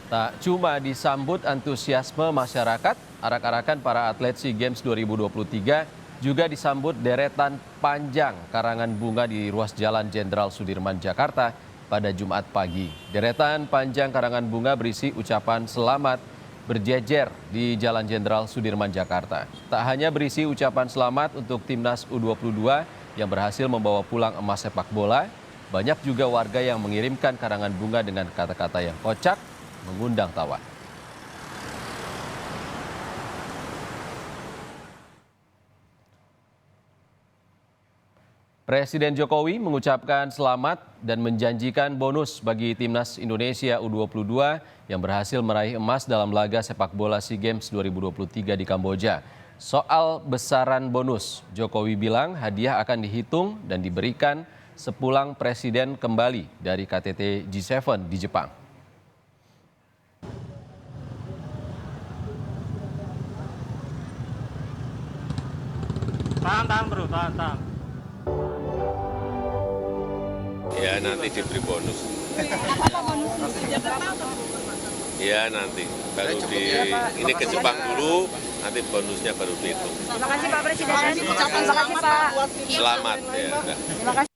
Tak cuma disambut antusiasme masyarakat, arak-arakan para atlet SEA Games 2023 juga disambut deretan panjang karangan bunga di ruas Jalan Jenderal Sudirman, Jakarta pada Jumat pagi. Deretan panjang karangan bunga berisi ucapan selamat berjejer di Jalan Jenderal Sudirman, Jakarta. Tak hanya berisi ucapan selamat untuk timnas U22 yang berhasil membawa pulang emas sepak bola, banyak juga warga yang mengirimkan karangan bunga dengan kata-kata yang kocak, mengundang tawa. Presiden Jokowi mengucapkan selamat dan menjanjikan bonus bagi timnas Indonesia U22 yang berhasil meraih emas dalam laga sepak bola SEA Games 2023 di Kamboja. Soal besaran bonus, Jokowi bilang hadiah akan dihitung dan diberikan sepulang Presiden kembali dari KTT G7 di Jepang. Tahan bro, tahan. Ya nanti diberi bonus. Apa bonusnya? Ya nanti baru ini ke Jepang dulu, nanti bonusnya baru dihitung. Terima kasih Pak Presiden. Terima kasih Pak. Selamat ya. Terima kasih.